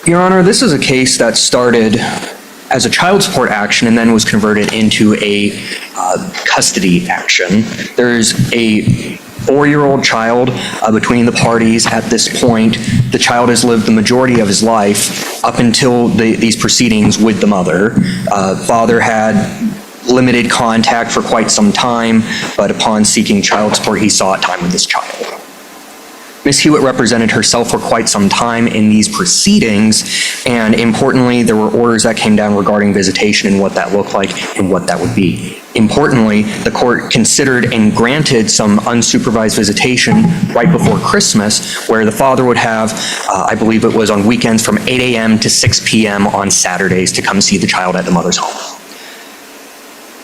Your Honor, this is a case that started as a child support action and then was converted into a custody action. There's a 4-year-old child between the parties at this point. The child has lived the majority of his life up until these proceedings with the mother. Father had limited contact for quite some time, but upon seeking child support, he sought time with this child. Ms. Hewitt represented herself for quite some time in these proceedings, and importantly, there were orders that came down regarding visitation and what that looked like and what that would be. Importantly, the court considered and granted some unsupervised visitation right before Christmas, where the father would have, I believe it was on weekends, from 8 a.m. to 6 p.m. on Saturdays to come see the child at the mother's home.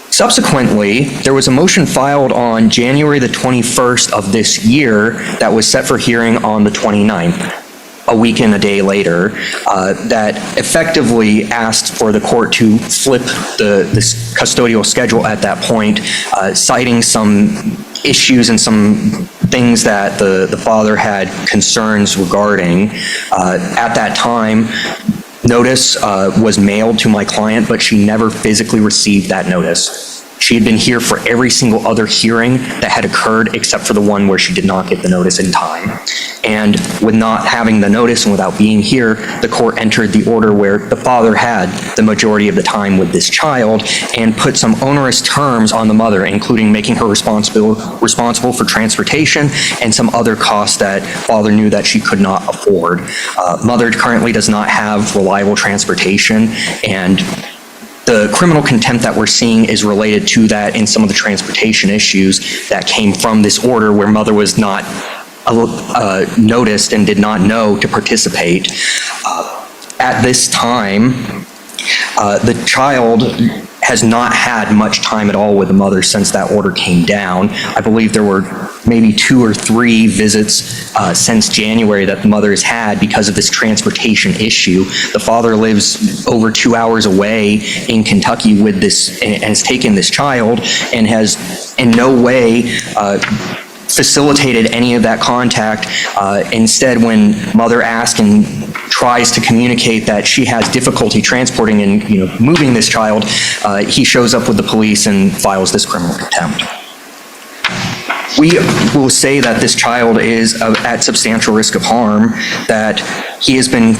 Subsequently, there was a motion filed on January the 21st of this year that was set for hearing on the 29th, a week and a day later, that effectively asked for the court to flip this custodial schedule at that point, citing some issues and some things that the father had concerns regarding. At that time, notice was mailed to my client, but she never physically received that notice. She had been here for every single other hearing that had occurred except for the one where she did not get the notice in time. And with not having the notice and without being here, the court entered the order where the father had the majority of the time with this child and put some onerous terms on the mother, including making her responsible for transportation and some other costs that father knew that she could not afford. Mother currently does not have reliable transportation, and the criminal contempt that we're seeing is related to that and some of the transportation issues that came from this order where mother was not noticed and did not know to participate. At this time, the child has not had much time at all with the mother since that order came down. I believe there were maybe 2 or 3 visits since January that the mother has had because of this transportation issue. The father lives over 2 hours away in Kentucky with this and has taken this child and has in no way facilitated any of that contact. Instead, when mother asks and tries to communicate that she has difficulty transporting and moving this child, he shows up with the police and files this criminal contempt. We will say that this child is at substantial risk of harm, that he has been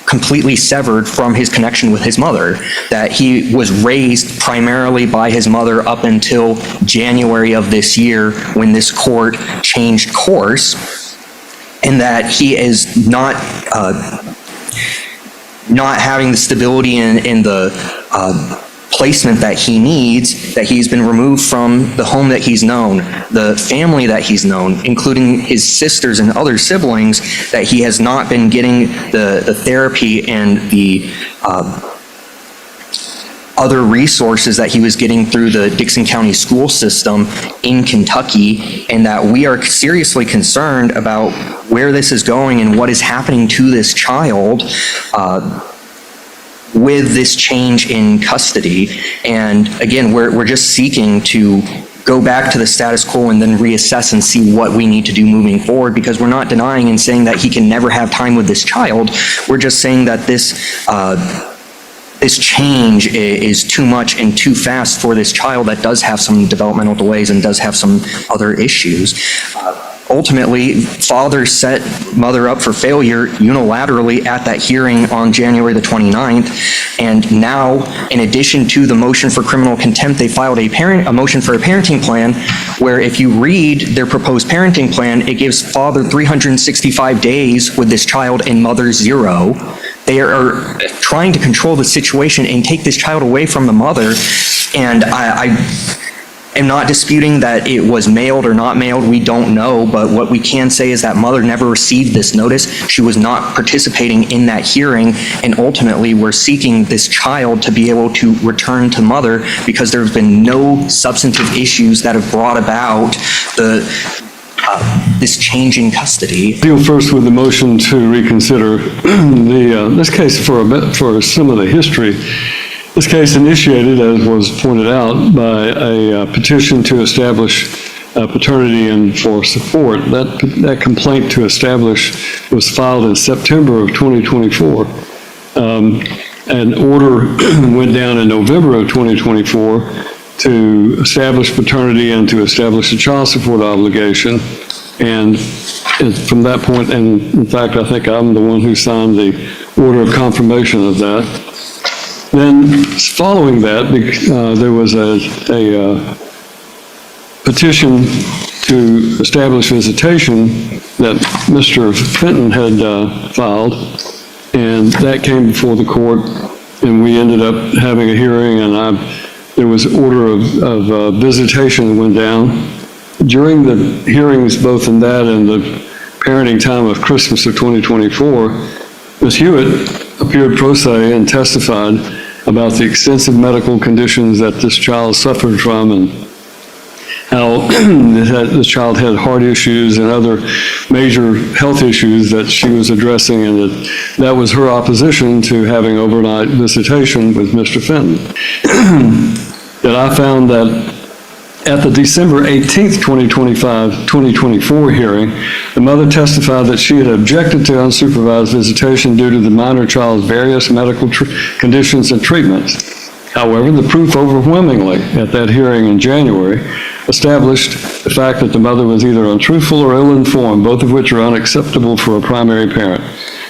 completely severed from his connection with his mother, that he was raised primarily by his mother up until January of this year when this court changed course, and that he is not having the stability in the placement that he needs, that he's been removed from the home that he's known, the family that he's known, including his sisters and other siblings, that he has not been getting the therapy and the other resources that he was getting through the Dixon County school system in Kentucky, and that we are seriously concerned about where this is going and what is happening to this child with this change in custody. And again, we're just seeking to go back to the status quo and then reassess and see what we need to do moving forward, because we're not denying and saying that he can never have time with this child. We're just saying that this change is too much and too fast for this child that does have some developmental delays and does have some other issues. Ultimately, father set mother up for failure unilaterally at that hearing on January the 29th, and now, in addition to the motion for criminal contempt, they filed a motion for a parenting plan, where if you read their proposed parenting plan, it gives father 365 days with this child and mother 0. They are trying to control the situation and take this child away from the mother, and I am not disputing that it was mailed or not mailed. We don't know, but what we can say is that mother never received this notice. She was not participating in that hearing, and ultimately we're seeking this child to be able to return to mother because there have been no substantive issues that have brought about this change in custody. Deal first with the motion to reconsider this case for some of the history. This case initiated, as was pointed out, by a petition to establish paternity and for support. That complaint to establish was filed in September of 2024. an order went down in November of 2024 to establish paternity and to establish a child support obligation. And from that point, and in fact, I think I'm the one who signed the order of confirmation of that. Then following that, there was a petition to establish visitation that Mr. Fenton had filed, and that came before the court, and we ended up having a hearing, and there was order of visitation that went down. During the hearings, both in that and the parenting time of Christmas of 2024, Ms. Hewitt appeared pro se and testified about the extensive medical conditions that this child suffered from, and how the child had heart issues and other major health issues that she was addressing, and that was her opposition to having overnight visitation with Mr. Fenton. That I found that at the December 18th, 2024 hearing, the mother testified that she had objected to unsupervised visitation due to the minor child's various medical conditions and treatments. However, the proof overwhelmingly at that hearing in January established the fact that the mother was either untruthful or ill-informed, both of which are unacceptable for a primary parent.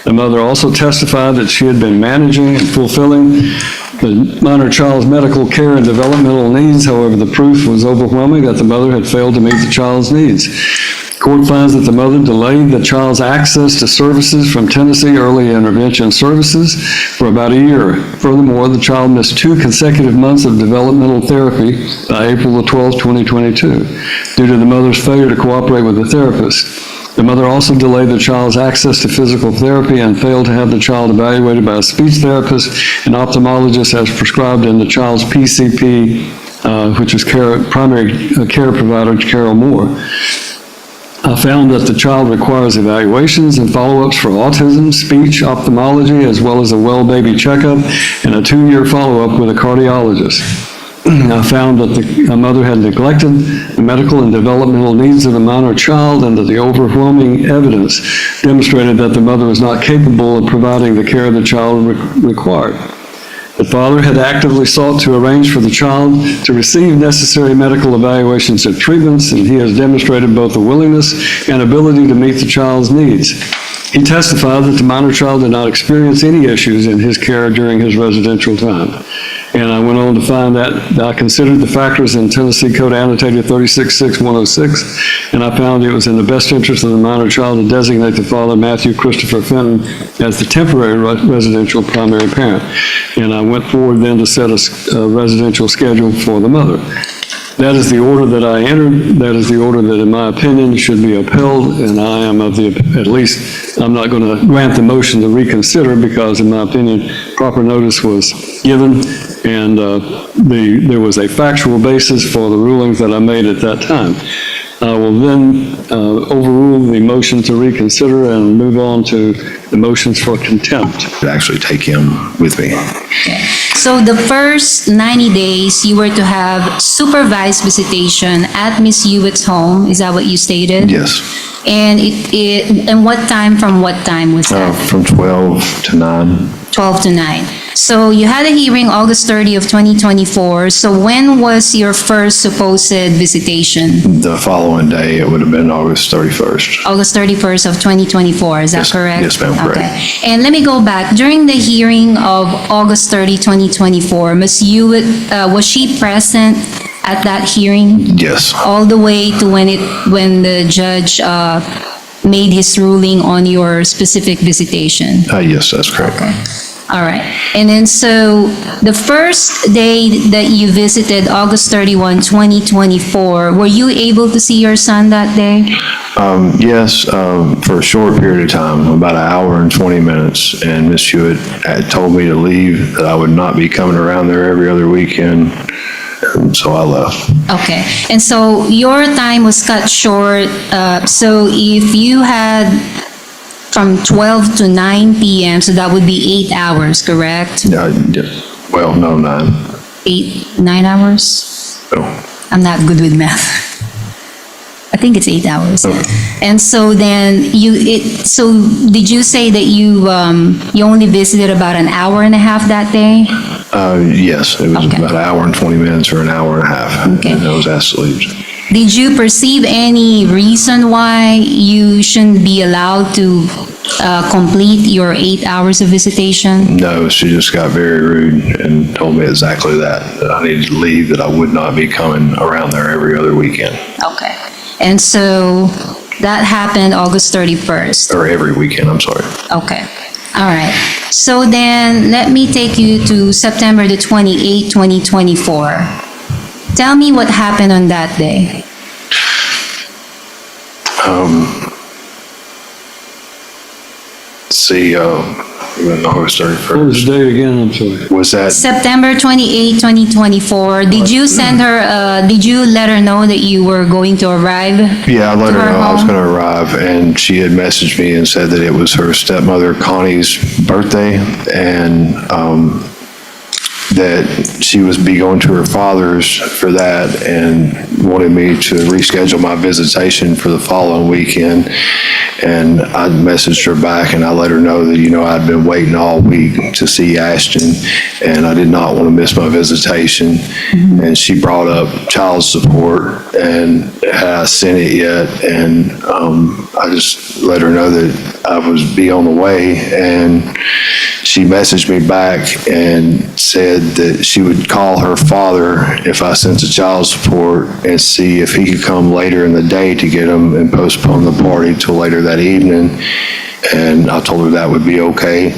The mother also testified that she had been managing and fulfilling the minor child's medical care and developmental needs. However, the proof was overwhelming that the mother had failed to meet the child's needs. Court finds that the mother delayed the child's access to services from Tennessee Early Intervention Services for about a year. Furthermore, the child missed 2 consecutive months of developmental therapy by April the 12th, 2022, due to the mother's failure to cooperate with the therapist. The mother also delayed the child's access to physical therapy and failed to have the child evaluated by a speech therapist and ophthalmologist as prescribed in the child's PCP, which is primary care provider Carol Moore. I found that the child requires evaluations and follow-ups for autism, speech, ophthalmology, as well as a well baby checkup and a 2-year follow-up with a cardiologist. I found that the mother had neglected the medical and developmental needs of the minor child, and that the overwhelming evidence demonstrated that the mother was not capable of providing the care the child required. The father had actively sought to arrange for the child to receive necessary medical evaluations and treatments, and he has demonstrated both a willingness and ability to meet the child's needs. He testified that the minor child did not experience any issues in his care during his residential time. And I went on to find that I considered the factors in Tennessee Code Annotated 366106, and I found it was in the best interest of the minor child to designate the father, Matthew Christopher Fenton, as the temporary residential primary parent. And I went forward then to set a residential schedule for the mother. That is the order that I entered. That is the order that, in my opinion, should be upheld, and I am of the, at least, I'm not going to grant the motion to reconsider because, in my opinion, proper notice was given, and there was a factual basis for the rulings that I made at that time. I will then overrule the motion to reconsider and move on to the motions for contempt. Actually take him with me. Okay. So the first 90 days, you were to have supervised visitation at Miss Hewitt's home. Is that what you stated? Yes. And and what time from what time was that? From 12 to 9. 12 to 9. So you had a hearing August 30 of 2024. So when was your first supposed visitation? The following day, it would have been August 31st. August 31st of 2024, is that Yes, correct? yes, ma'am, correct. Okay. And let me go back. During the hearing of August 30, 2024, Ms. Hewitt, was she present at that hearing? Yes. All the way to when the judge made his ruling on your specific visitation? Yes, that's correct. All right. And then so the first day that you visited, August 31, 2024, were you able to see your son that day? Yes, for a short period of time, about an hour and 20 minutes. And Miss Hewitt had told me to leave, that I would not be coming around there every other weekend. And so I left. Okay. And so your time was cut short. So if you had from 12 to 9 p.m., so that would be 8 hours, correct? Well, no, 9. 9 hours? No. I'm not good with math. think it's 8 hours. And so then so did you say that you only visited about an hour and a half that day? Yes, it was Okay. about an hour and 20 minutes or an hour and a half. Okay. And I was asked to leave. Did you perceive any reason why you shouldn't be allowed to complete your 8 hours of visitation? No, she just got very rude and told me exactly that I needed to leave, that I would not be coming around there every other weekend, Okay. And so that happened August 31st. or every weekend, I'm sorry. Okay. All right. So then let me take you to September the 28th, 2024. Tell me what happened on that day. See, when August What was 31st, the date again? I'm sorry. was that, September 28th, 2024. Did you send her, did you let her know that you were going to arrive? yeah, I let to her her know I was home? going to arrive, and she had messaged me and said that it was her stepmother Connie's birthday, and that she was be going to her father's for that, and wanted me to reschedule my visitation for the following weekend. And I messaged her back and I let her know that, I'd been waiting all week to see Ashton, and I did not want to miss my visitation. And she brought up child support, and had I sent it yet? And I just let her know that I was be on the way, and she messaged me back and said that she would call her father if I sent the child support and see if he could come later in the day to get them and postpone the party till later that evening. And I told her that would be okay.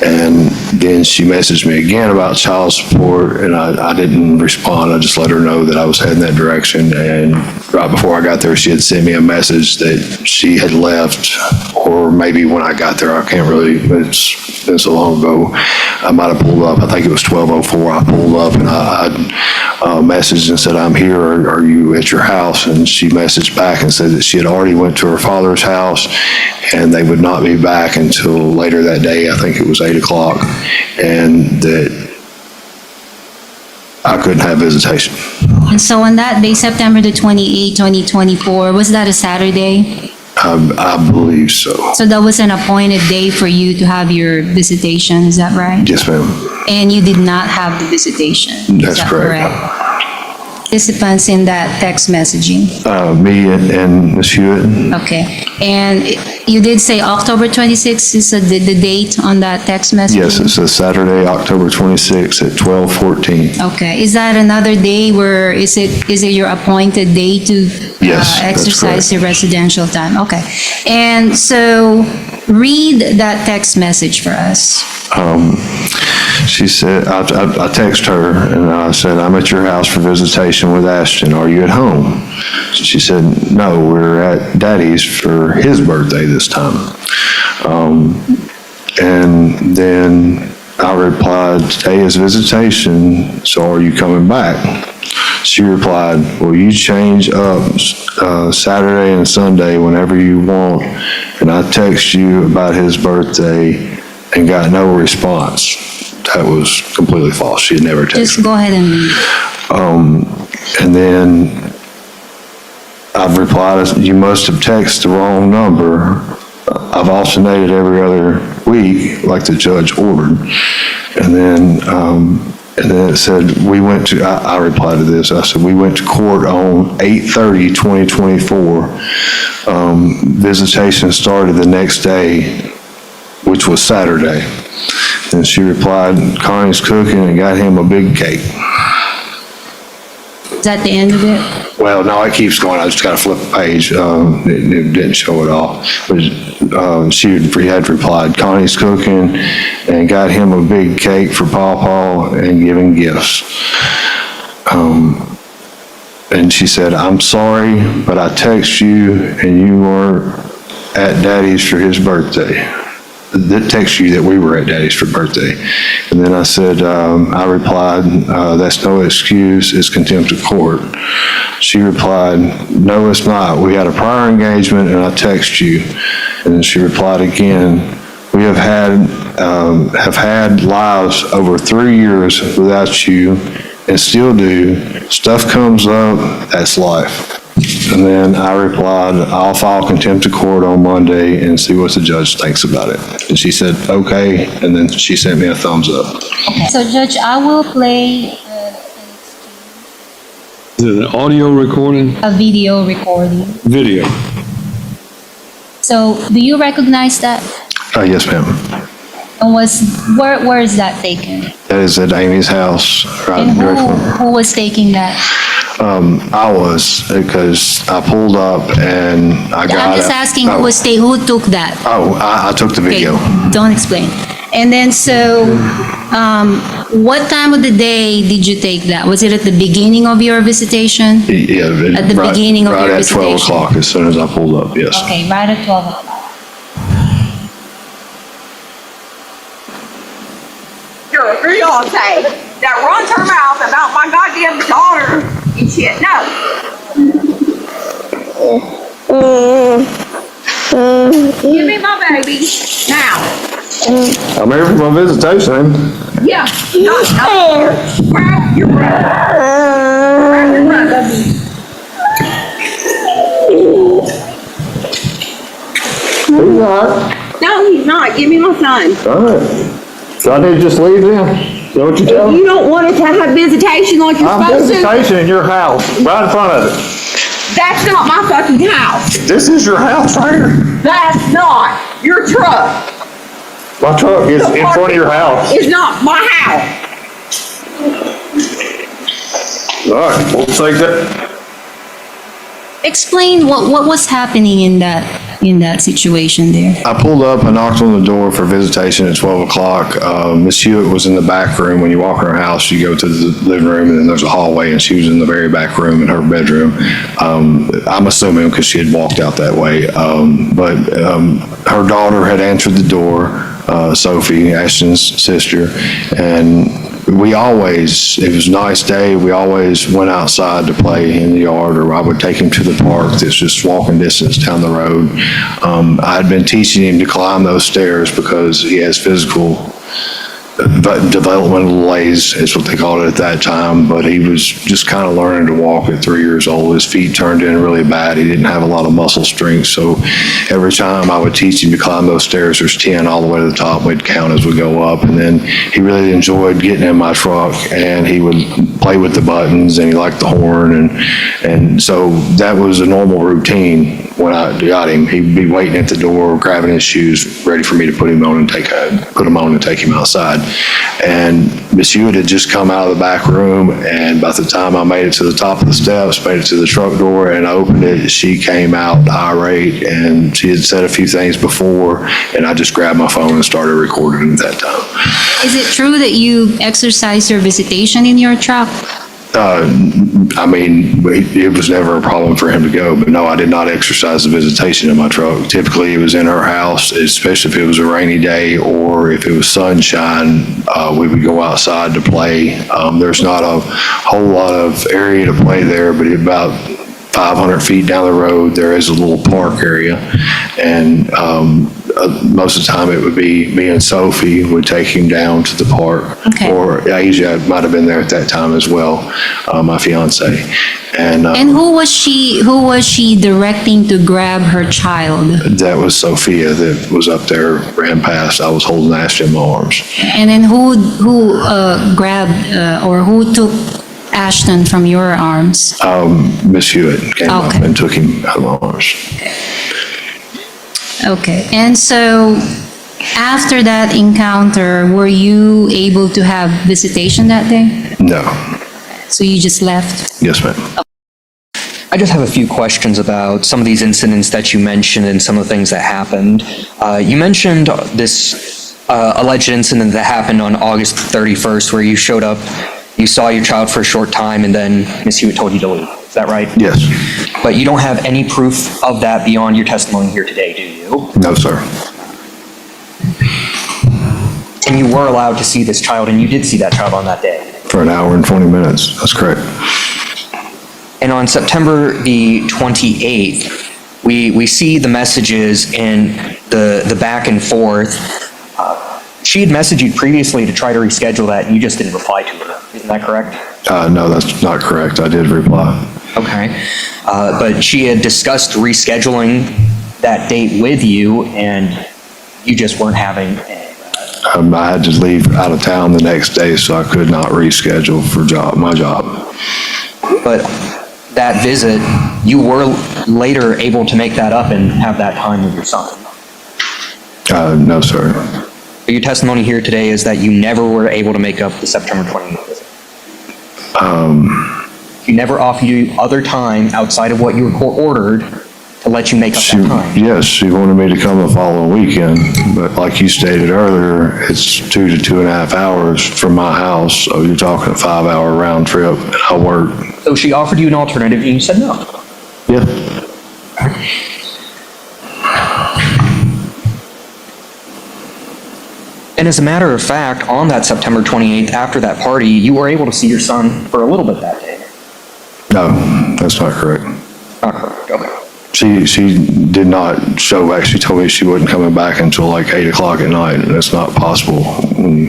And then she messaged me again about child support, and I didn't respond. I just let her know that I was heading that direction. And right before I got there, she had sent me a message that she had left, or maybe when I got there, I can't really, it's been so long ago. I might have pulled up, I think it was 12:04, I pulled up and I messaged and said, I'm here, are you at your house? And she messaged back and said that she had already went to her father's house, and they would not be back until later that day. I think it was 8 o'clock, and that I couldn't have visitation. And so on that day, September the 28th, 2024, was that a Saturday? I believe so. So that was an appointed day for you to have your visitation, is that right? Yes, ma'am. And you did not have the visitation? Is That's that correct. Participants in that text messaging? Me and Ms. Hewitt. Okay. And you did say October 26th is the date on that text messaging? Yes, it's a Saturday, October 26th at 12:14. Okay. Is that another day where, is it your appointed day to Yes, that's exercise correct. your residential time? Okay. And so read that text message for us. She said, I text her and I said, I'm at your house for visitation with Ashton. Are you at home? She said, no, we're at Daddy's for his birthday this time. And then I replied, today is visitation, so are you coming back? She replied, well, you change up Saturday and Sunday whenever you want. And I text you about his birthday and got no response. That was completely false. She had never texted. Just go ahead and read. And then I've replied, you must have texted the wrong number. I've alternated every other week like the judge ordered. And then it said, I replied to this, I said, we went to court on 8/30/2024. Visitation started the next day, which was Saturday. And she replied, Connie's cooking and got him a big cake. Is that the end of it? Well, no, it keeps going. I just got to flip the page. It didn't show it all. But she had replied, Connie's cooking and got him a big cake for Pawpaw and giving gifts. And she said, I'm sorry, but I text you and you weren't at Daddy's for his birthday. That text you that we were at Daddy's for birthday. And then I said, I replied, that's no excuse, it's contempt of court. She replied, no, it's not. We had a prior engagement and I text you. And then she replied again, we have had lives over 3 years without you and still do. Stuff comes up, that's life. And then I replied, I'll file contempt of court on Monday and see what the judge thinks about it. And she said, okay, and then she sent me a thumbs up. So Judge, I will play Is it an audio recording? a video recording. Video. So do you recognize that? Yes, ma'am. And where is that taken? That is at Amy's house, right And directly. who was taking that? I was, because I pulled up and I got I'm just it. asking Oh. who took that? Oh, I took the Okay, video. don't explain. And then so, what time of the day did you take that? Was it at the beginning of your visitation? Yeah. At the beginning of your Right at 12 visitation. o'clock, as soon as I pulled up, yes. Okay, right at 12 o'clock. Your fiance that runs her mouth about my goddamn daughter and shit. No. Give me my baby now. I'm here for my visitation. Yeah. No. Grab your brother. Grab your brother. He's not. No, he's not. Give me my son. All right. So I need to just leave then? Is that what you're telling me? You don't want it to have visitation like you're I'm supposed to. visitation in your house, right in front of it. That's not my fucking house. This is your house right here. That's not your truck. My truck is in front of your house. It's not my house. All right, we'll take that. Explain what was happening in that situation there. I pulled up, I knocked on the door for visitation at 12 o'clock. Miss Hewitt was in the back room. When you walk in her house, you go to the living room and then there's a hallway and she was in the very back room in her bedroom. I'm assuming because she had walked out that way. But her daughter had answered the door, Sophie, Ashton's sister, and we always, it was a nice day, we always went outside to play in the yard, or I would take him to the park that's just walking distance down the road. I'd been teaching him to climb those stairs because he has physical developmental delays, is what they called it at that time, but he was just kind of learning to walk at 3 years old. His feet turned in really bad. He didn't have a lot of muscle strength, so every time I would teach him to climb those stairs, there's 10 all the way to the top, we'd count as we go up, and then he really enjoyed getting in my truck, and he would play with the buttons, and he liked the horn, and so that was a normal routine when I got him. He'd be waiting at the door, grabbing his shoes, ready for me to put him on and take him outside. And Miss Hewitt had just come out of the back room, and by the time I made it to the top of the steps, made it to the truck door and opened it, she came out irate, and she had said a few things before, and I just grabbed my phone and started recording at that time. Is it true that you exercise your visitation in your truck? I mean, it was never a problem for him to go, but no, I did not exercise the visitation in my truck. Typically, it was in her house, especially if it was a rainy day or if it was sunshine, we would go outside to play. There's not a whole lot of area to play there, but about 500 feet down the road, there is a little park area, and most of the time it would be me and Sophie would take him down to the park. Okay. Or Asia might have been there at that time as well, my fiance. And who was she directing to grab her child? that was Sophia that was up there, ran past. I was holding Ashton in my arms. And then who grabbed or who took Ashton from your arms? Miss Hewitt came up Okay. and took him out of my arms. Okay, and so after that encounter, were you able to have visitation that day? No. So you just left? Yes, ma'am. I just have a few questions about some of these incidents that you mentioned and some of the things that happened. You mentioned this alleged incident that happened on August 31st where you showed up, you saw your child for a short time, and then Ms. Hewitt told you to leave. Is that right? Yes. But you don't have any proof of that beyond your testimony here today, do you? No, sir. And you were allowed to see this child, and you did see that child on that day. For an hour and 20 minutes. That's correct. And on September the 28th, we see the messages in the back and forth. She had messaged you previously to try to reschedule that, and you just didn't reply to her. Isn't that correct? No, that's not correct. I did reply. Okay. But she had discussed rescheduling that date with you, and you just weren't having any. I had to leave out of town the next day, so I could not reschedule for my job. But that visit, you were later able to make that up and have that time with your son. No, sir. Your testimony here today is that you never were able to make up the September 28th visit. She never offered you other time outside of what you were court-ordered to let you make up that time. Yes, she wanted me to come the following weekend, but like you stated earlier, it's 2 to 2.5 hours from my house, so you're talking a 5-hour round trip, and I work. So she offered you an alternative and you said no. Yeah. And as a matter of fact, on that September 28th, after that party, you were able to see your son for a little bit that day. No, that's not correct. Not correct, okay. She did not show back. She told me she wasn't coming back until like 8 o'clock at night, and that's not possible when you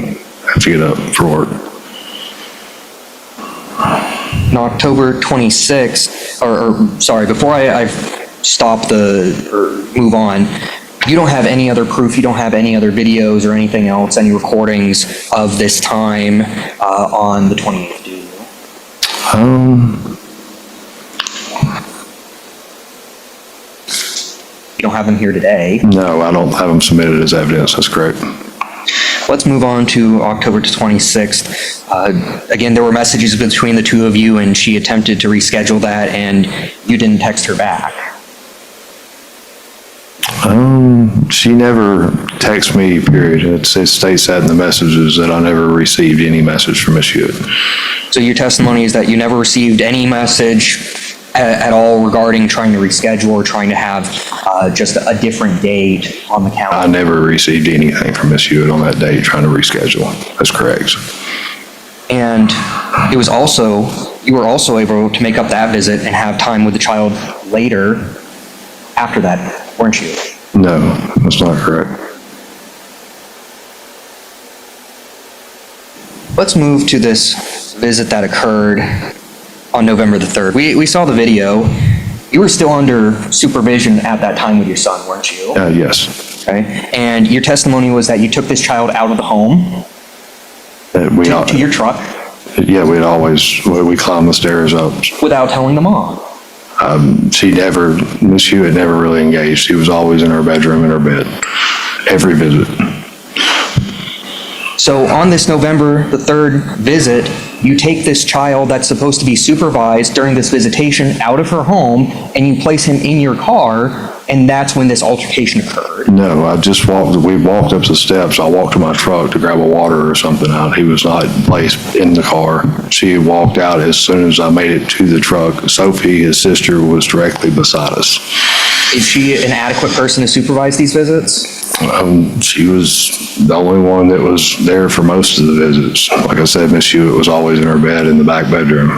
have to get up for work. On October 26th, sorry, before I stop or move on, you don't have any other proof, you don't have any other videos or anything else, any recordings of this time on the 28th, do you? You don't have them here today. No, I don't have them submitted as evidence. That's correct. Let's move on to October 26th. Again, there were messages between the two of you, and she attempted to reschedule that, and you didn't text her back. She never texted me, period. It states that in the messages that I never received any message from Ms. Hewitt. So your testimony is that you never received any message at all regarding trying to reschedule or trying to have just a different date on the I calendar? never received anything from Ms. Hewitt on that date trying to reschedule. That's correct. And it was also, you were also able to make up that visit and have time with the child later after that, weren't you? No, that's not correct. Let's move to this visit that occurred on November the 3rd. We saw the video. You were still under supervision at that time with your son, weren't you? Yes. Okay. And your testimony was that you took this child out of the home to your truck Yeah, we climbed the stairs up. without telling the mom. Ms. Hewitt never really engaged. She was always in her bedroom, in her bed, every visit. So on this November the 3rd visit, you take this child that's supposed to be supervised during this visitation out of her home, and you place him in your car, and that's when this altercation occurred. No, we walked up the steps. I walked to my truck to grab a water or something out. He was not placed in the car. She walked out as soon as I made it to the truck. Sophie, his sister, was directly beside us. Is she an adequate person to supervise these visits? She was the only one that was there for most of the visits. Like I said, Miss Hewitt was always in her bed in the back bedroom.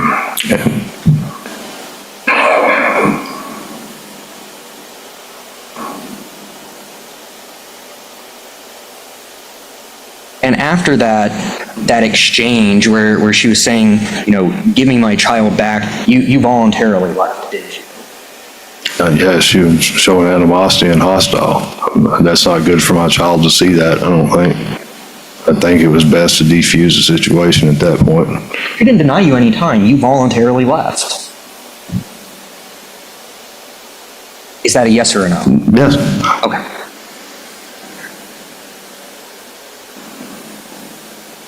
And after that exchange where she was saying, give me my child back, you voluntarily left, didn't you? Yeah, she was showing animosity and hostile. That's not good for my child to see that, I don't think. I think it was best to defuse the situation at that point. She didn't deny you any time. You voluntarily left. Is that a yes or a no? Yes. Okay.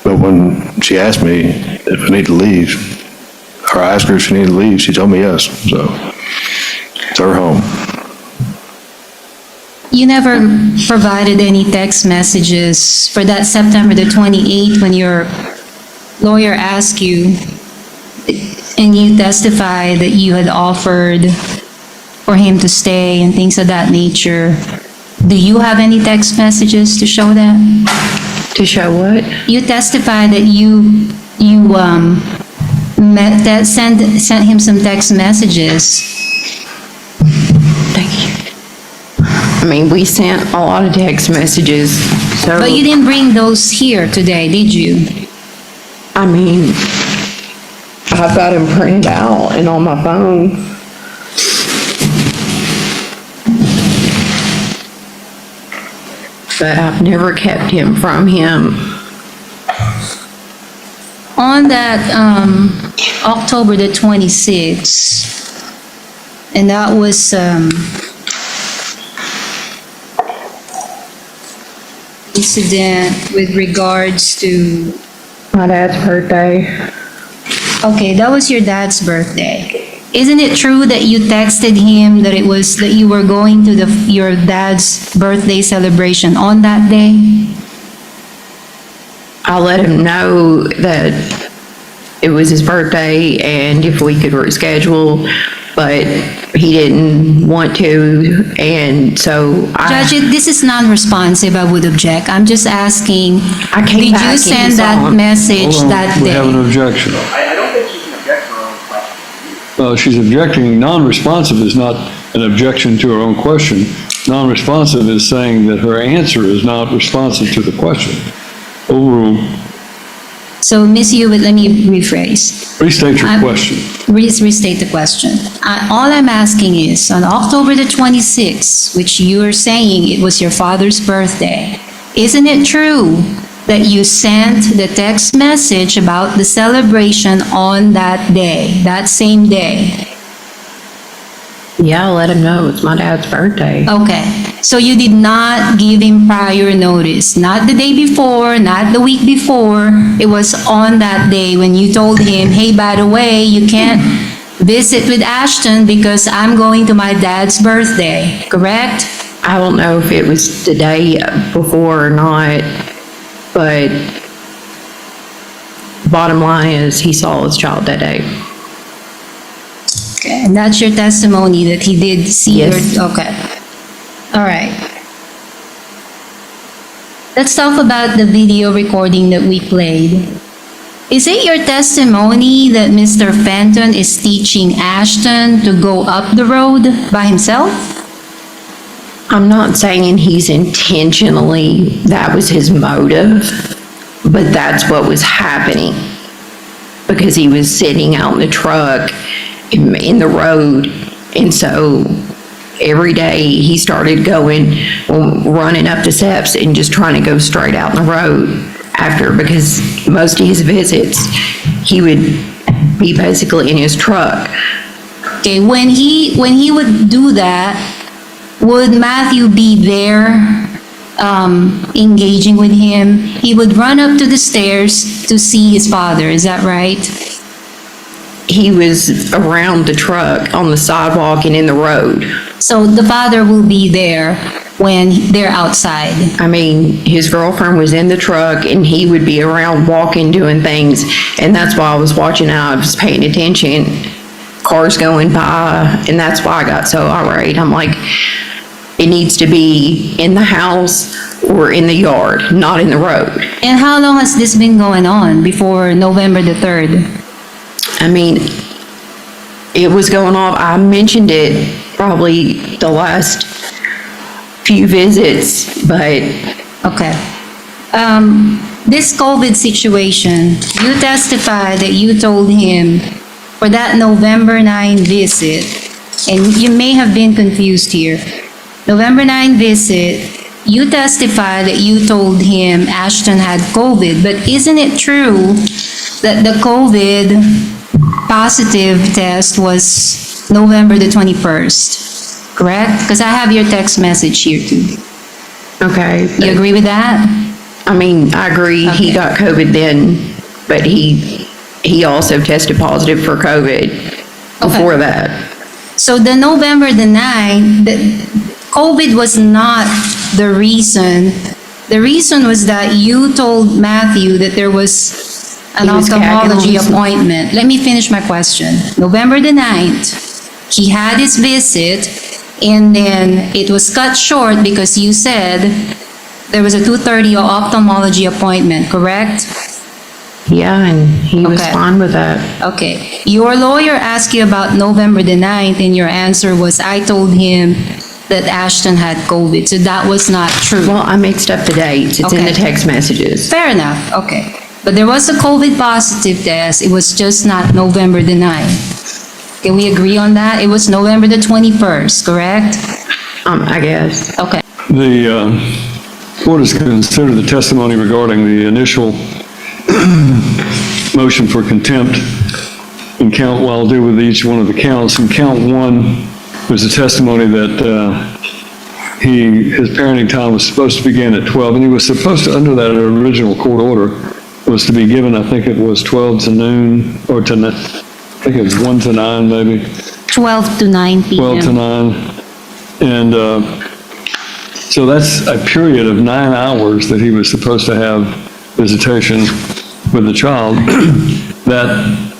But when she asked me if I need to leave, or I asked her if she needed to leave, she told me yes, so it's her home. You never provided any text messages for that September the 28th when your lawyer asked you, and you testified that you had offered for him to stay and things of that nature. Do you have any text messages to show that? To show what? You testified that you sent him some text messages. Thank you. I mean, we sent a lot of text messages, so. But you didn't bring those here today, did you? I mean, I've got them printed out and on my phone. But I've never kept him from him. On that, October the 26th, and that was, incident with regards to, My dad's birthday. okay, that was your dad's birthday. Isn't it true that you texted him that it was, that you were going to your dad's birthday celebration on that day? I let him know that it was his birthday and if we could reschedule, but he didn't want to, and so Judge, this is non-responsive, I would object. I'm just asking, I came did back you and send saw that him. message Hold on, that we have an day? objection. I don't think she can object to her own question. She's objecting, non-responsive is not an objection to her own question. Non-responsive is saying that her answer is not responsive to the question. Overruled. So, Ms. Hewitt, let me rephrase. Restate your question. Restate the question. All I'm asking is, on October the 26th, which you are saying it was your father's birthday, isn't it true that you sent the text message about the celebration on that day, that same day? Yeah, I let him know it's my dad's birthday. Okay, so you did not give him prior notice, not the day before, not the week before. It was on that day when you told him, hey, by the way, you can't visit with Ashton because I'm going to my dad's birthday, correct? I don't know if it was the day before or not, but bottom line is he saw his child that day. Okay, and that's your testimony that he did see your, Yes. okay. All right. Let's talk about the video recording that we played. Is it your testimony that Mr. Fenton is teaching Ashton to go up the road by himself? I'm not saying he's intentionally, that was his motive, but that's what was happening. Because he was sitting out in the truck in the road, and so every day he started running up the steps and just trying to go straight out in the road after, because most of his visits, he would be basically in his truck. Okay, when he would do that, would Matthew be there, engaging with him? He would run up to the stairs to see his father, is that right? He was around the truck, on the sidewalk and in the road. So the father will be there when they're outside. I mean, his girlfriend was in the truck and he would be around walking, doing things. And that's why I was watching out, I was paying attention, cars going by, and that's why I got so irate. I'm like, it needs to be in the house or in the yard, not in the road. And how long has this been going on before November the 3rd? I mean, it was going off, I mentioned it probably the last few visits, but Okay. This COVID situation, you testified that you told him for that November 9 visit, and you may have been confused here. November 9 visit, you testified that you told him Ashton had COVID, but isn't it true that the COVID positive test was November the 21st, correct? Because I have your text message here too. okay. You agree with that? I mean, I agree, he Okay. got COVID then, but he also tested positive for COVID before that. So the November the 9th, COVID was not the reason. The reason was that you told Matthew that there was an He was ophthalmology gagging on his- appointment. Let me finish my question. November the 9th, he had his visit, and then it was cut short because you said there was a 2:30 ophthalmology appointment, correct? Yeah, and he was Okay. fine with that. Okay. Your lawyer asked you about November the 9th, and your answer was, I told him that Ashton had COVID, so that was not true. Well, I mixed up the dates, it's in the Okay. text messages. Fair enough, okay. But there was a COVID positive test. It was just not November the 9th. Can we agree on that? It was November the 21st, correct? I guess. Okay. The court has considered the testimony regarding the initial motion for contempt and count, well, I'll deal with each one of the counts. In count one was a testimony that his parenting time was supposed to begin at 12, and he was supposed to, under that original court order, was to be given, I think it was 12 to noon, or to, I think it was 1 to 9 maybe. 12 to 9 p.m. 12 to 9. And so that's a period of 9 hours that he was supposed to have visitation with the child. That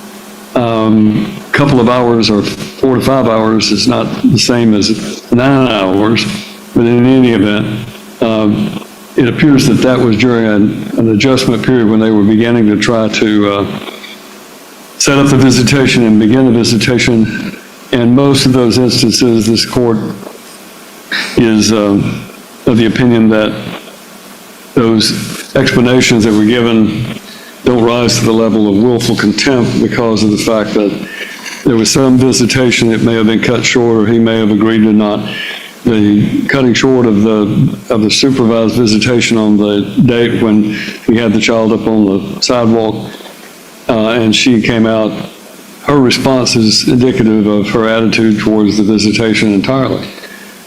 couple of hours or 4 to 5 hours is not the same as 9 hours, but in any event, it appears that that was during an adjustment period when they were beginning to try to set up the visitation and begin the visitation. And most of those instances, this court is of the opinion that those explanations that were given don't rise to the level of willful contempt because of the fact that there was some visitation that may have been cut short, or he may have agreed to not. The cutting short of the supervised visitation on the date when he had the child up on the sidewalk, and she came out, her response is indicative of her attitude towards the visitation entirely.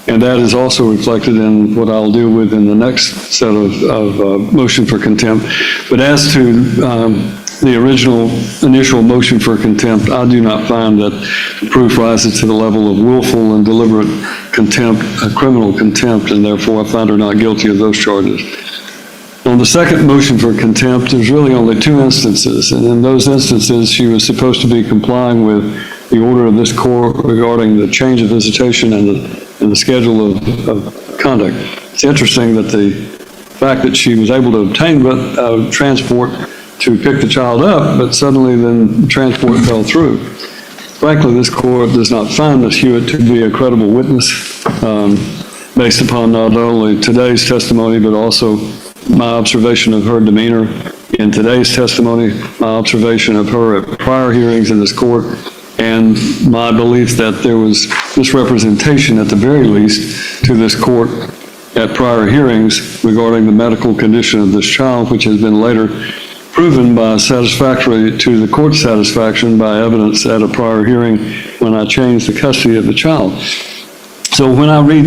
And that is also reflected in what I'll deal with in the next set of motion for contempt. But as to the initial motion for contempt, I do not find that the proof rises to the level of willful and deliberate contempt, criminal contempt, and therefore I find her not guilty of those charges. On the second motion for contempt, there's really only 2 instances, and in those instances, she was supposed to be complying with the order of this court regarding the change of visitation and the schedule of conduct. It's interesting that the fact that she was able to obtain transport to pick the child up, but suddenly then the transport fell through. Frankly, this court does not find Ms. Hewitt to be a credible witness based upon not only today's testimony, but also my observation of her demeanor in today's testimony, my observation of her at prior hearings in this court, and my belief that there was misrepresentation at the very least to this court at prior hearings regarding the medical condition of this child, which has been later proven by satisfactory to the court's satisfaction by evidence at a prior hearing when I changed the custody of the child. So when I read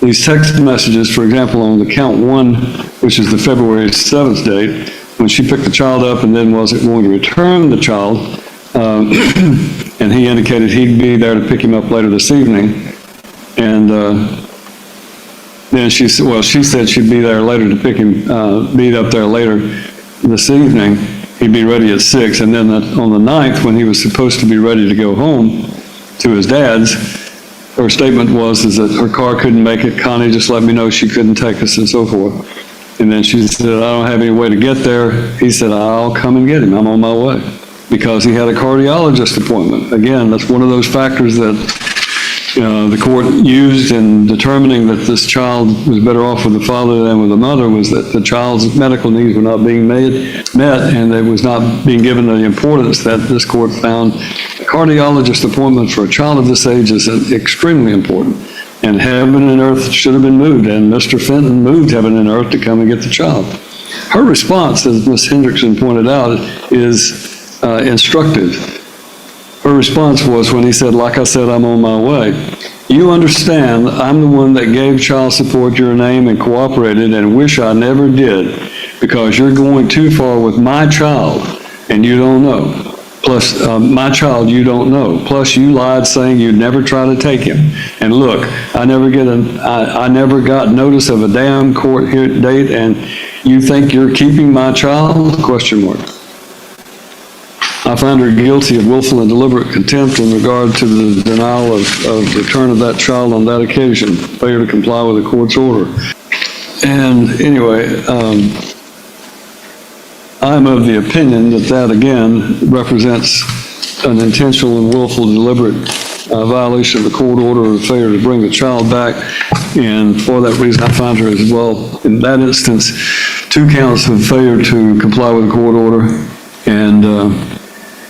these text messages, for example, on the count 1, which is the February 7th date, when she picked the child up and then was going to return the child, and he indicated he'd be there to pick him up later this evening, and then she said she'd be there later to pick him, be up there later this evening, he'd be ready at 6, and then on the 9th, when he was supposed to be ready to go home to his dad's, her statement was that her car couldn't make it. Connie just let me know she couldn't take us and so forth. And then she said, I don't have any way to get there. He said, I'll come and get him. I'm on my way. Because he had a cardiologist appointment. Again, that's one of those factors that the court used in determining that this child was better off with the father than with the mother, was that the child's medical needs were not being met, and it was not being given the importance that this court found. A cardiologist appointment for a child of this age is extremely important, and heaven and earth should have been moved, and Mr. Fenton moved heaven and earth to come and get the child. Her response, as Ms. Hendrickson pointed out, is instructive. Her response was when he said, like I said, I'm on my way. You understand, I'm the one that gave child support your name and cooperated and wish I never did, because you're going too far with my child and you don't know. Plus, my child you don't know. Plus, you lied saying you'd never try to take him. And look, I never got notice of a damn court date, and you think you're keeping my child? Question mark. I find her guilty of willful and deliberate contempt in regard to the denial of return of that child on that occasion, failure to comply with the court's order. And anyway, I'm of the opinion that again represents an intentional and willful, deliberate violation of the court order, or failure to bring the child back. And for that reason, I find her as well, in that instance, 2 counts of failure to comply with a court order, and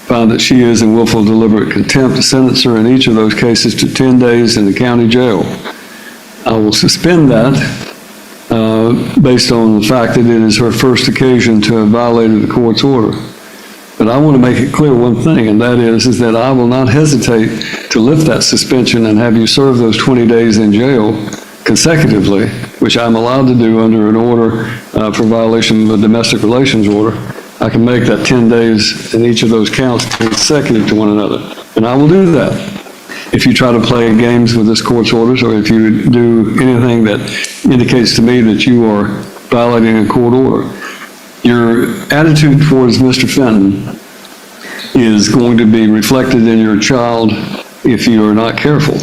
found that she is in willful deliberate contempt, to sentence her in each of those cases to 10 days in the county jail. I will suspend that based on the fact that it is her first occasion to have violated the court's order. But I want to make it clear one thing, and that is that I will not hesitate to lift that suspension and have you serve those 20 days in jail consecutively, which I'm allowed to do under an order for violation of a domestic relations order. I can make that 10 days in each of those counts consecutive to one another, and I will do that. If you try to play games with this court's orders, or if you do anything that indicates to me that you are violating a court order, your attitude towards Mr. Fenton is going to be reflected in your child if you are not careful.